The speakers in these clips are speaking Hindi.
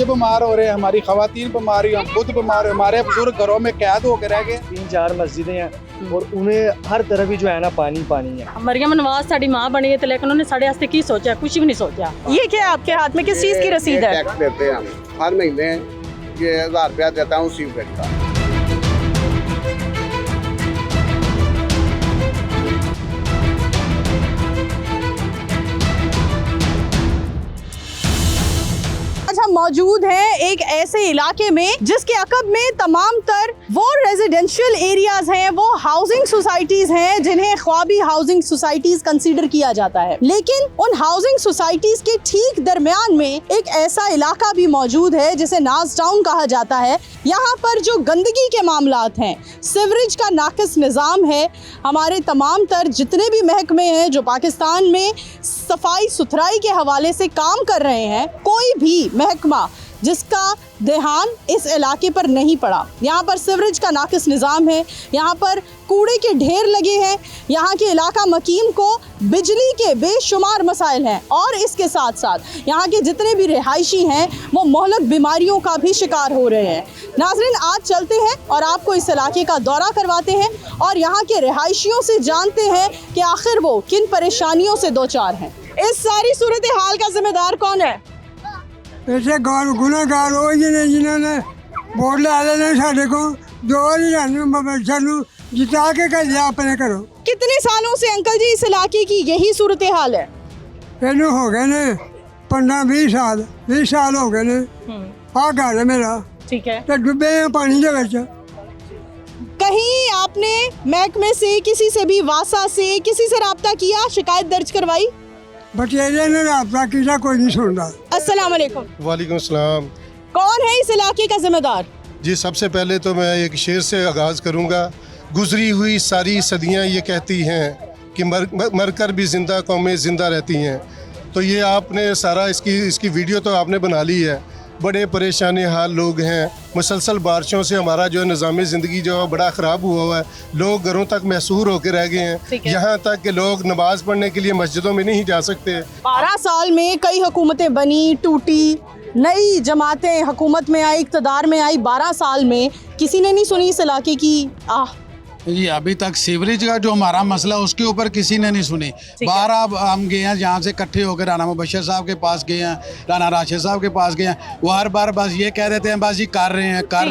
बीमार हो रहे हैं, हमारी खवातीन बीमार हुई, हम खुद बीमार हो, हमारे बुजुर्ग घरों में कैद होकर रह गए। 3-4 मस्जिदें हैं और उन्हें हर तरफ ही जो है ना पानी पानी है। मरियम नवाज साड़ी माँ बनी है, लेकिन उन्होंने साढ़े वास्ते की सोचा, कुछ भी नहीं सोचा। ये क्या आपके हाथ में किस चीज की रसीद है? टैक्स देते हैं हम हर महीने, ये 1000 रुपया देता हूँ उसी का। हम मौजूद हैं एक ऐसे इलाके में जिसके अकब में तमाम तर वो रेजिडेंशियल एरियाज हैं, वो हाउसिंग सोसाइटीज हैं जिन्हें ख्वाबी हाउसिंग सोसाइटीज कंसीडर किया जाता है। लेकिन उन हाउसिंग सोसाइटीज के ठीक दरमियान में एक ऐसा इलाका भी मौजूद है जिसे नाज टाउन कहा जाता है। यहाँ पर जो गंदगी के मामलात हैं, सिवरेज का नाकिस निज़ाम है, हमारे तमाम तर जितने भी महकमे हैं जो पाकिस्तान में सफाई सुथराई के हवाले से काम कर रहे हैं, कोई भी महकमा जिसका ध्यान इस इलाके पर नहीं पड़ा। यहाँ पर सिवरेज का नाकिस निज़ाम है, यहाँ पर कूड़े के ढेर लगे हैं, यहाँ के इलाका मकीम को बिजली के बेशुमार मसाइल हैं और इसके साथ साथ यहाँ के जितने भी रिहायशी हैं वो मोहलक बीमारियों का भी शिकार हो रहे हैं। नाज़रीन, आज चलते हैं और आपको इस इलाके का दौरा करवाते हैं और यहाँ के रिहायशियों से जानते हैं कि आखिर वो किन परेशानियों से दो चार हैं। इस सारी सूरत हाल का जिम्मेदार कौन है? ऐसे गुनाहगार हो जिन्होंने वोट ला लेने साढ़े को दो जिता के कर लिया अपने करो। कितने सालों से अंकल जी इस इलाके की यही सूरत हाल है? तेनू हो गए ने 15-20 साल हो गए ने। आ घर है मेरा, ठीक है, तो डुबे हैं पानी के विच। कहीं आपने महकमे से, किसी से भी, वासा से, किसी से राब्ता किया, शिकायत दर्ज करवाई? बटेरे ने राब्ता किया, कोई नहीं सुन रहा। अस्सलाम वालेकुम। वालेकुम सलाम। कौन है इस इलाके का जिम्मेदार? जी, सबसे पहले तो मैं एक शेर से आगाज़ करूँगा। गुजरी हुई सारी सदियाँ ये कहती हैं कि मर कर भी ज़िंदा कौमें ज़िंदा रहती हैं। तो ये आपने सारा इसकी वीडियो तो आपने बना ली है। बड़े परेशान हाल लोग हैं, मुसलसल बारिशों से हमारा जो निज़ाम ज़िंदगी जो है बड़ा ख़राब हुआ है। लोग घरों तक महसूर होकर रह गए हैं, यहाँ तक कि लोग नमाज़ पढ़ने के लिए मस्जिदों में नहीं जा सकते। 12 साल में कई हुकूमतें बनी, टूटी, नई जमातें हुकूमत में आई, इक़्तिदार में आई। 12 साल में किसी ने नहीं सुनी इस इलाके की ये अभी तक सीवरेज का जो हमारा मसला उसके ऊपर किसी ने नहीं सुनी। बाहर अब हम गए हैं, जहाँ से इकट्ठे होकर राना मुबशर साहब के पास गए हैं, राना राशिद साहब के पास गए हैं। वो हर बार बस ये कह देते हैं बस ये कर रहे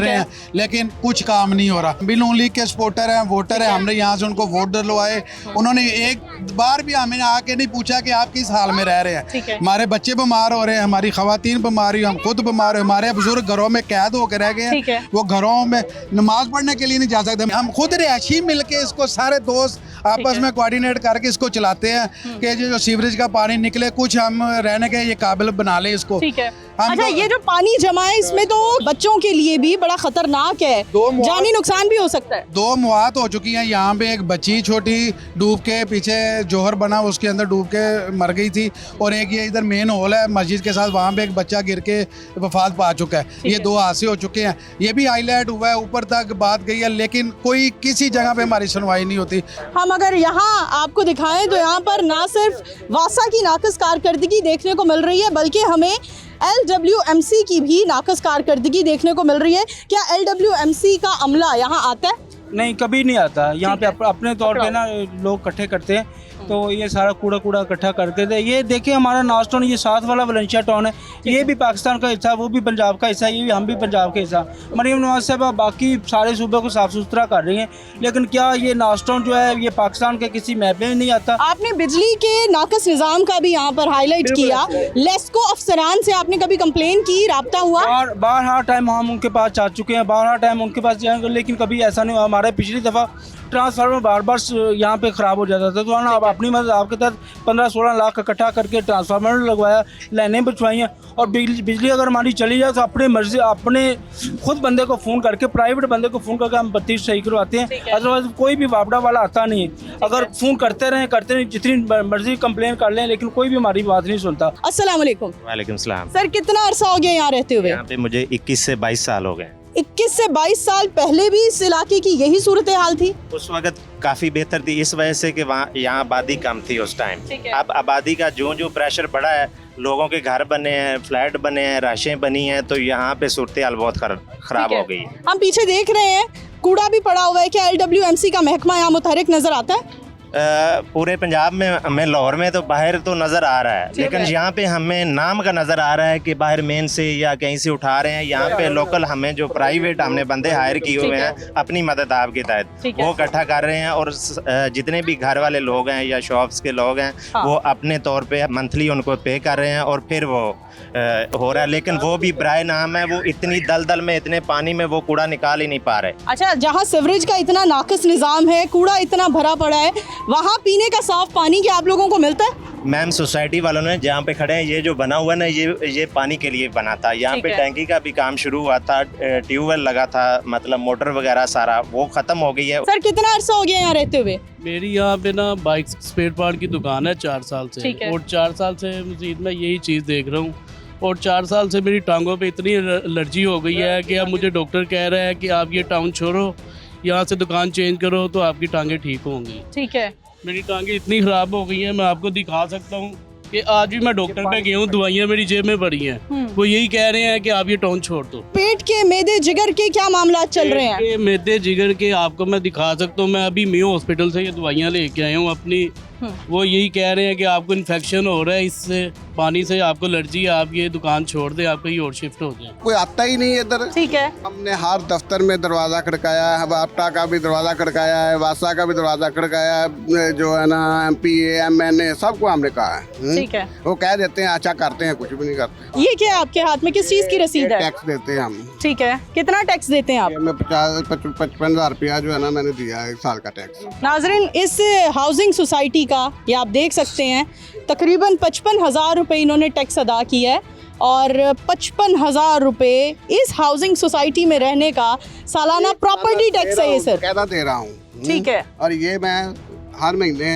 हैं, लेकिन कुछ काम नहीं हो रहा। भी नून लीग के सपोर्टर हैं, वोटर हैं, हमने यहाँ से उनको वोट डलवाए। उन्होंने एक बार भी हमें आके नहीं पूछा कि आप किस हाल में रह रहे हैं। हमारे बच्चे बीमार हो रहे हैं, हमारी खवातीन बीमार हुई, हम खुद बीमार हो, हमारे बुजुर्ग घरों में कैद होकर रह गए हैं। वो घरों में नमाज पढ़ने के लिए नहीं जा सकते। हम खुद मिल के इसको सारे दोस्त आपस में कोऑर्डिनेट करके इसको चलाते हैं कि जो सीवरेज का पानी निकले, कुछ हम रहने के ये काबिल बना ले इसको। अच्छा, ये जो पानी जमा है इसमें तो बच्चों के लिए भी बड़ा खतरनाक है, जानी नुकसान भी हो सकता है। 2 मौत हो चुकी हैं यहाँ पे। एक बच्ची छोटी डूब के, पीछे जोहर बना उसके अंदर डूब के मर गई थी, और एक ये इधर मेन हॉल है मस्जिद के साथ, वहाँ पे एक बच्चा गिर के वफात पा चुका है। ये 2 हादसे हो चुके हैं। ये भी हाईलाइट हुआ है, ऊपर तक बात गई है, लेकिन कोई किसी जगह पे हमारी सुनवाई नहीं होती। हम अगर यहाँ आपको दिखाएं तो यहाँ पर ना सिर्फ वासा की नाकिस कारकर्दगी देखने को मिल रही है, बल्कि हमें LWMC की भी नाकिस कारकर्दगी देखने को मिल रही है। क्या LWMC का अमला यहाँ आता है? नहीं, कभी नहीं आता। यहाँ पे अपने तौर पे ना लोग इकट्ठे करते हैं, तो ये सारा कूड़ा इकट्ठा करते थे। ये देखिए हमारा नाज टाउन, ये साथ वाला वलेंशिया टाउन है, ये भी पाकिस्तान का हिस्सा, वो भी पंजाब का हिस्सा, ये भी हम भी पंजाब का हिस्सा। मरियम नवाज साहब बाकी सारे सूबे को साफ सुथरा कर रही हैं, लेकिन क्या ये नाज टाउन जो है ये पाकिस्तान के किसी मैप में नहीं आता। आपने बिजली के नाकिस निज़ाम का भी यहाँ पर हाईलाइट किया। लेस्को अफसरान से आपने कभी कंप्लेन की, राब्ता हुआ? बारहा टाइम हम उनके पास जा चुके हैं, 12 टाइम उनके पास जाएंगे, लेकिन कभी ऐसा नहीं हुआ। हमारे पिछली दफ़ा ट्रांसफार्मर बार यहाँ पे ख़राब हो जाता था, तो आप अपनी मदद आपके तहत 15-16 लाख इकट्ठा करके ट्रांसफार्मर लगवाया, लाइनें बिछवाई हैं, और बिजली अगर हमारी चली जाए तो अपने मर्जी, अपने खुद बंदे को फ़ोन करके, प्राइवेट बंदे को फ़ोन करके हम बत्ती सही करवाते हैं। अदरवाइज कोई भी वापडा वाला आता नहीं है। अगर फ़ोन करते रहें, जितनी मर्जी कंप्लेन कर लें, लेकिन कोई भी हमारी बात नहीं सुनता। अस्सलाम वालेकुम। वालेकुम सलाम। सर, कितना अरसा हो गया यहाँ रहते हुए? यहाँ पे मुझे 21 से 22 साल हो गए। 21 से 22 साल पहले भी इस इलाके की यही सूरत हाल थी? उस वक्त काफ़ी बेहतर थी, इस वजह से कि वहाँ यहाँ आबादी कम थी उस टाइम। अब आबादी का जो प्रेशर बढ़ा है, लोगों के घर बने हैं, फ्लैट बने हैं, राशें बनी हैं, तो यहाँ पे सूरत हाल बहुत खराब हो गई है। हम पीछे देख रहे हैं कूड़ा भी पड़ा हुआ है, क्या LWMC का महकमा यहाँ मुतहरिक नजर आता है? पूरे पंजाब में हमें लाहौर में तो बाहर तो नज़र आ रहा है, लेकिन यहाँ पे हमें नाम का नज़र आ रहा है कि बाहर मेन से या कहीं से उठा रहे हैं। यहाँ पे लोकल हमें जो प्राइवेट हमने बंदे हायर किए हुए हैं अपनी मदद आपके तहत, वो इकट्ठा कर रहे हैं, और जितने भी घर वाले लोग हैं या शॉप्स के लोग हैं वो अपने तौर पे मंथली उनको पे कर रहे हैं और फिर वो हो रहा है। लेकिन वो भी बराए नाम है, वो इतनी दलदल में, इतने पानी में वो कूड़ा निकाल ही नहीं पा रहे। अच्छा, जहाँ सीवरेज का इतना नाकिस निज़ाम है, कूड़ा इतना भरा पड़ा है, वहाँ पीने का साफ पानी क्या आप लोगों को मिलता है? मैम, सोसाइटी वालों ने जहाँ पे खड़े हैं, ये जो बना हुआ ना, ये पानी के लिए बना था। यहाँ पे टैंकी का भी काम शुरू हुआ था, ट्यूबवेल लगा था, मतलब मोटर वगैरह सारा वो ख़त्म हो गई है। सर, कितना अरसा हो गया यहाँ रहते हुए? मेरी यहाँ पे ना बाइक स्पेयर पार्ट की दुकान है 4 साल से, और 4 साल से मजीद मैं यही चीज़ देख रहा हूँ, और 4 साल से मेरी टांगों पे इतनी एलर्जी हो गई है कि अब मुझे डॉक्टर कह रहा है कि आप ये टाउन छोड़ो, यहाँ से दुकान चेंज करो तो आपकी टांगें ठीक होंगी। ठीक है। मेरी टांगें इतनी ख़राब हो गई हैं, मैं आपको दिखा सकता हूँ कि आज भी मैं डॉक्टर पे गया हूँ, दवाइयाँ मेरी जेब में पड़ी हैं, वो यही कह रहे हैं कि आप ये टाउन छोड़ दो। पेट के, मैदे, जिगर के क्या मामला चल रहे हैं? पेट के, मैदे, जिगर के आपको मैं दिखा सकता हूँ। मैं अभी मेयो हॉस्पिटल से ये दवाइयाँ लेके आया हूँ अपनी, वो यही कह रहे हैं कि आपको इन्फेक्शन हो रहा है, इससे पानी से आपको एलर्जी है, आप ये दुकान छोड़ दें, आप कहीं और शिफ्ट हो जाए। कोई आता ही नहीं है इधर। ठीक है। हमने हर दफ्तर में दरवाज़ा खड़काया है, हबापटा का भी दरवाज़ा खड़काया है, वासा का भी दरवाज़ा खड़काया है, जो है ना MPA MNA सबको हमने कहा है। ठीक है। वो कह देते हैं अच्छा करते हैं, कुछ भी नहीं करते। ये क्या है आपके हाथ में, किस चीज़ की रसीद है? टैक्स देते हैं हम। ठीक है, कितना टैक्स देते हैं आप? मैं 55,000 रुपया जो है ना मैंने दिया है 1 साल का टैक्स। नाजरीन, इस हाउसिंग सोसाइटी का ये आप देख सकते हैं तकरीबन 55,000 रुपये इन्होंने टैक्स अदा किया है, और 55,000 रुपये इस हाउसिंग सोसाइटी में रहने का सालाना प्रॉपर्टी टैक्स है ये सर। कहता दे रहा हूँ। ठीक है। और ये मैं हर महीने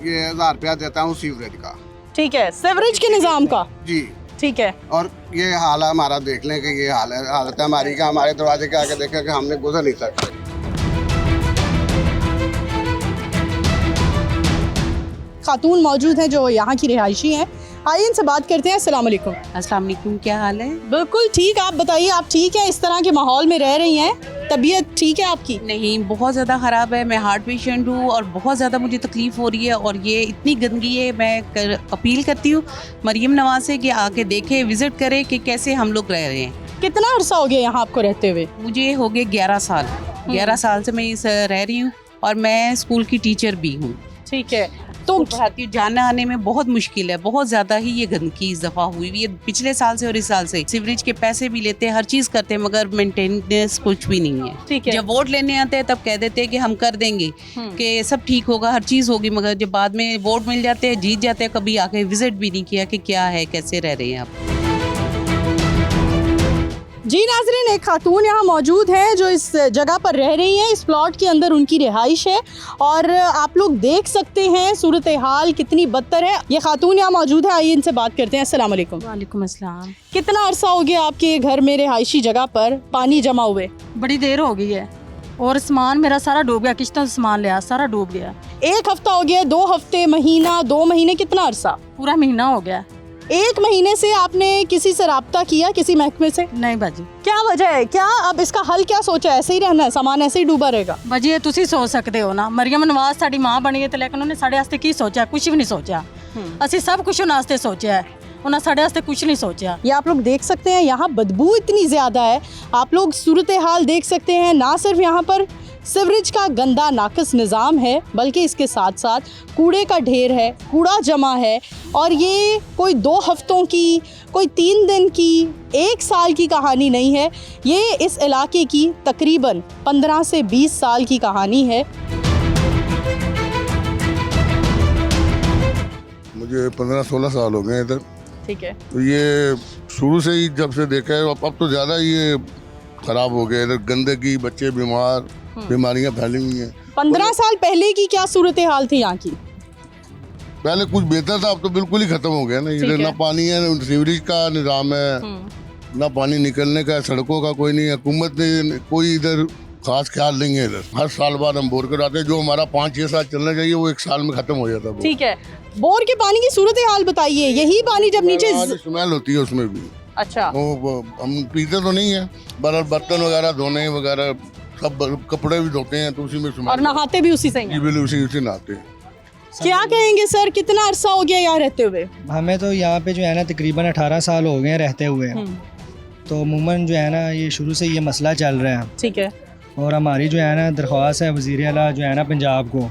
ये 1,000 रुपया देता हूँ सीवरेज का। ठीक है, सीवरेज के निज़ाम का। जी ठीक है। और ये हाल है हमारा, देख लें कि ये हालत है हमारी का, हमारे दरवाजे के आगे देखें कि हमने गुजर नहीं सकते। खातून मौजूद हैं जो यहाँ की रिहायशी हैं, आइए इनसे बात करते हैं। अस्सलाम वालेकुम। अस्सलाम वालेकुम, क्या हाल है? बिल्कुल ठीक, आप बताइए, आप ठीक हैं? इस तरह के माहौल में रह रही हैं, तबीयत ठीक है आपकी? नहीं, बहुत ज़्यादा ख़राब है। मैं हार्ट पेशेंट हूँ और बहुत ज़्यादा मुझे तकलीफ़ हो रही है, और ये इतनी गंदगी है। मैं अपील करती हूँ मरियम नवाज से कि आके देखे, विज़िट करे कि कैसे हम लोग रह रहे हैं। कितना अरसा हो गया यहाँ आपको रहते हुए? मुझे हो गए 11 साल। 11 साल से मैं इस रह रही हूँ, और मैं स्कूल की टीचर भी हूँ। ठीक है। तो पढ़ाती हूँ, जाने आने में बहुत मुश्किल है, बहुत ज़्यादा ही ये गंदगी इस दफ़ा हुई हुई है पिछले साल से और इस साल से। सीवरेज के पैसे भी लेते हैं, हर चीज़ करते हैं, मगर मेंटेनेंस कुछ भी नहीं है। ठीक है। जब वोट लेने आते हैं तब कह देते हैं कि हम कर देंगे, कि सब ठीक होगा, हर चीज़ होगी, मगर जब बाद में वोट मिल जाते हैं, जीत जाते हैं, कभी आके विजिट भी नहीं किया कि क्या है, कैसे रह रहे हैं आप। जी नाज़रीन, एक खातून यहाँ मौजूद हैं जो इस जगह पर रह रही हैं, इस प्लॉट के अंदर उनकी रिहाइश है, और आप लोग देख सकते हैं सूरत हाल कितनी बदतर है। ये खातून यहाँ मौजूद है, आइए इनसे बात करते हैं। अस्सलाम वालेकुम। वालेकुम अस्सलाम। कितना अरसा हो गया आपके घर में रिहायशी जगह पर पानी जमा हुए? बड़ी देर हो गई है, और सामान मेरा सारा डूब गया, किश्तों से सामान लिया, सारा डूब गया। 1 हफ्ता हो गया, 2 हफ्ते, महीना, 2 महीने, कितना अरसा? पूरा महीना हो गया। 1 महीने से आपने किसी से राब्ता किया, किसी महकमे से? नहीं बाजी। क्या वजह है? क्या अब इसका हल क्या सोचा? ऐसे ही रहना है, सामान ऐसे ही डूबा रहेगा? ਬਾਜੀ ਇਹ ਤੁਸੀਂ ਸੋਚ ਸਕਦੇ ਹੋ ਨਾ, ਮਰੀਮ ਨਵਾਜ਼ ਸਾਡੀ ਮਾਂ ਬਣੀ ਹੈ, ਤੇ ਲੇਕਿਨ ਉਹਨੇ ਸਾਡੇ ਵਾਸਤੇ ਕੀ ਸੋਚਿਆ? ਕੁਝ ਵੀ ਨਹੀਂ ਸੋਚਿਆ। ਅਸੀਂ ਸਭ ਕੁਝ ਉਹਨਾਂ ਵਾਸਤੇ ਸੋਚਿਆ ਹੈ, ਉਹਨਾਂ ਸਾਡੇ ਵਾਸਤੇ ਕੁਝ नहीं सोचा। ये आप लोग देख सकते हैं, यहाँ बदबू इतनी ज़्यादा है। आप लोग सूरत हाल देख सकते हैं। ना सिर्फ यहाँ पर सीवरेज का गंदा नाकिस निज़ाम है, बल्कि इसके साथ साथ कूड़े का ढेर है, कूड़ा जमा है, और ये कोई 2 हफ्तों की, कोई 3 दिन की, 1 साल की कहानी नहीं है। ये इस इलाके की तकरीबन 15 से 20 साल की कहानी है। मुझे 15-16 साल हो गए इधर। ठीक है। तो ये शुरू से ही जब से देखा है, अब तो ज़्यादा ये ख़राब हो गया। इधर गंदगी, बच्चे बीमार, बीमारियां फैली हुई हैं। 15 साल पहले की क्या सूरत हाल थी यहाँ की? पहले कुछ बेहतर था, अब तो बिल्कुल ही ख़त्म हो गया ना। इधर ना पानी है, ना सीवरेज का निज़ाम है, ना पानी निकलने का, सड़कों का कोई नहीं। हुकूमत ने कोई इधर खास ख्याल नहीं है इधर। हर साल बाद हम बोर कराते हैं, जो हमारा 5-6 साल चलना चाहिए वो 1 साल में खत्म हो जाता है। ठीक है, बोर के पानी की सूरत हाल बताइए। यही पानी जब नीचे स्मेल होती है उसमें भी। अच्छा, वो हम पीते तो नहीं है, पर बर्तन वगैरह धोने वगैरह सब कपड़े भी धोते हैं तो उसी में और नहाते भी उसी से ही हैं। बिल्कुल उसी नहाते हैं। क्या कहेंगे सर, कितना अरसा हो गया यहाँ रहते हुए? हमें तो यहाँ पे जो है ना तकरीबन 18 साल हो गए हैं रहते हुए। तो अमूमन जो है ना ये शुरू से ये मसला चल रहा है। ठीक है। और हमारी जो है ना दरख्वास्त है वज़ीर आला जो है ना पंजाब को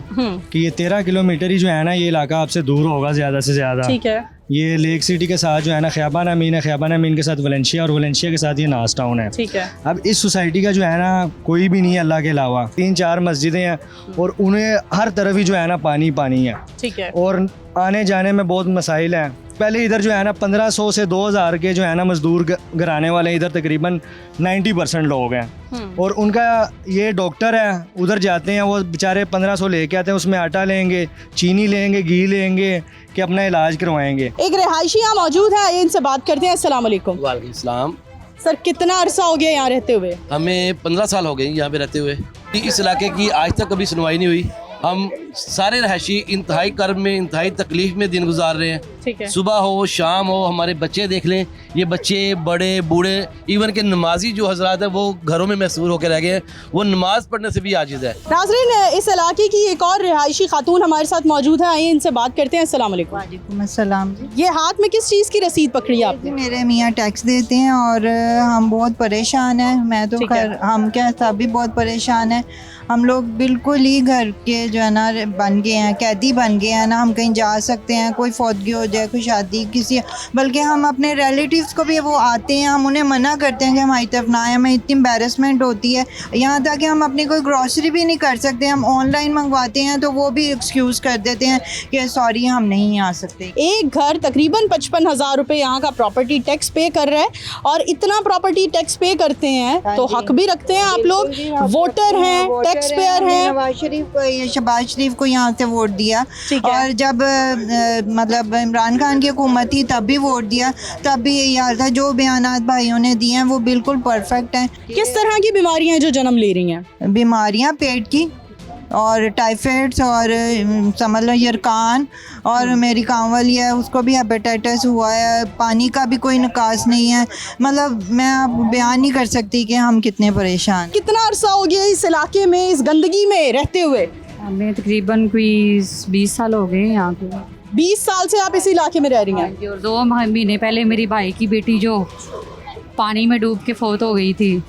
कि ये 13 किलोमीटर ही जो है ना ये इलाका आपसे दूर होगा ज़्यादा से ज़्यादा। ठीक है। ये लेक सिटी के साथ जो है ना ख़ियाबान अमीन है, ख़ियाबान अमीन के साथ वलेंशिया और वलेंशिया के साथ ये नास टाउन है। ठीक है। अब इस सोसाइटी का जो है ना कोई भी नहीं है अल्लाह के अलावा। 3-4 मस्जिदें हैं और उन्हें हर तरफ ही जो है ना पानी पानी है। ठीक है। और आने जाने में बहुत मसाइल हैं। पहले इधर जो है ना 1500 से 2000 के जो है ना मजदूर घराने वाले इधर तकरीबन 90% लोग हैं। और उनका ये डॉक्टर है, उधर जाते हैं वो बेचारे 1500 लेके आते हैं, उसमें आटा लेंगे, चीनी लेंगे, घी लेंगे कि अपना इलाज करवाएंगे। एक रिहायशी यहाँ मौजूद है, आइए इनसे बात करते हैं। अस्सलाम वालेकुम। वालेकुम सलाम। सर कितना अरसा हो गया यहाँ रहते हुए? हमें 15 साल हो गए यहाँ पे रहते हुए। इस इलाके की आज तक कभी सुनवाई नहीं हुई। हम सारे रहायशी इंतहाई कर्ब में, इंतहाई तकलीफ में दिन गुजार रहे हैं। ठीक है। सुबह हो शाम हो, हमारे बच्चे देख लें, ये बच्चे बड़े बूढ़े इवन के नमाजी जो हजरात हैं वो घरों में महसूर होकर रह गए हैं, वो नमाज पढ़ने से भी आजिज़ है। नाज़रीन, इस इलाके की एक और रिहायशी खातून हमारे साथ मौजूद है, आइए इनसे बात करते हैं। अस्सलाम वालेकुम। वालेकुम अस्सलाम। ये हाथ में किस चीज़ की रसीद पकड़ी आपने? मेरे मियाँ टैक्स देते हैं और हम बहुत परेशान हैं। मैं तो खैर, हम क्या सभी बहुत परेशान हैं। हम लोग बिल्कुल ही घर के जो है ना बन गए हैं, कैदी बन गए हैं ना। हम कहीं जा सकते हैं, कोई फौतगी हो जाए, कोई शादी किसी, बल्कि हम अपने रिलेटिव्स को भी वो आते हैं, हम उन्हें मना करते हैं कि हमारी तरफ ना आए। हमें इतनी एम्बेरसमेंट होती है यहाँ तक कि हम अपनी कोई ग्रॉसरी भी नहीं कर सकते। हम ऑनलाइन मंगवाते हैं तो वो भी एक्सक्यूज़ कर देते हैं कि सॉरी हम नहीं आ सकते। एक घर तकरीबन 55,000 रुपये यहाँ का प्रॉपर्टी टैक्स पे कर रहा है, और इतना प्रॉपर्टी टैक्स पे करते हैं तो हक भी रखते हैं आप लोग, वोटर हैं, टैक्स पेयर हैं। नवाज शरीफ को, शहबाज शरीफ को यहाँ से वोट दिया, और जब मतलब इमरान खान की हुकूमत थी तब भी वोट दिया, तब भी यही हाल था। जो बयानात भाइयों ने दिए हैं वो बिल्कुल परफेक्ट हैं। किस तरह की बीमारियां हैं जो जन्म ले रही हैं? बीमारियां पेट की और टाइफाइड्स और समझ लो यरकान, और मेरी काम वाली है उसको भी हेपेटाइटिस हुआ है। पानी का भी कोई निकास नहीं है। मतलब मैं अब बयान नहीं कर सकती कि हम कितने परेशान। कितना अरसा हो गया इस इलाके में, इस गंदगी में रहते हुए? हमें तकरीबन कोई 20 साल हो गए यहाँ पे। 20 साल से आप इसी इलाके में रह रही हैं? और 2 महीने पहले मेरी भाई की बेटी जो पानी में डूब के फौत हो गई थी।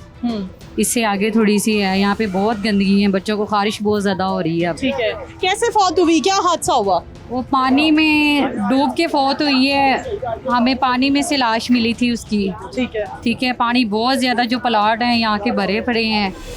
इससे आगे थोड़ी सी है, यहाँ पे बहुत गंदगी है, बच्चों को खारिश बहुत ज़्यादा हो रही है अब। ठीक है। कैसे फौत हुई, क्या हादसा हुआ? वो पानी में डूब के फौत हुई है। हमें पानी में से लाश मिली थी उसकी। ठीक है। ठीक है। पानी बहुत ज़्यादा, जो प्लाट हैं यहाँ के भरे पड़े हैं,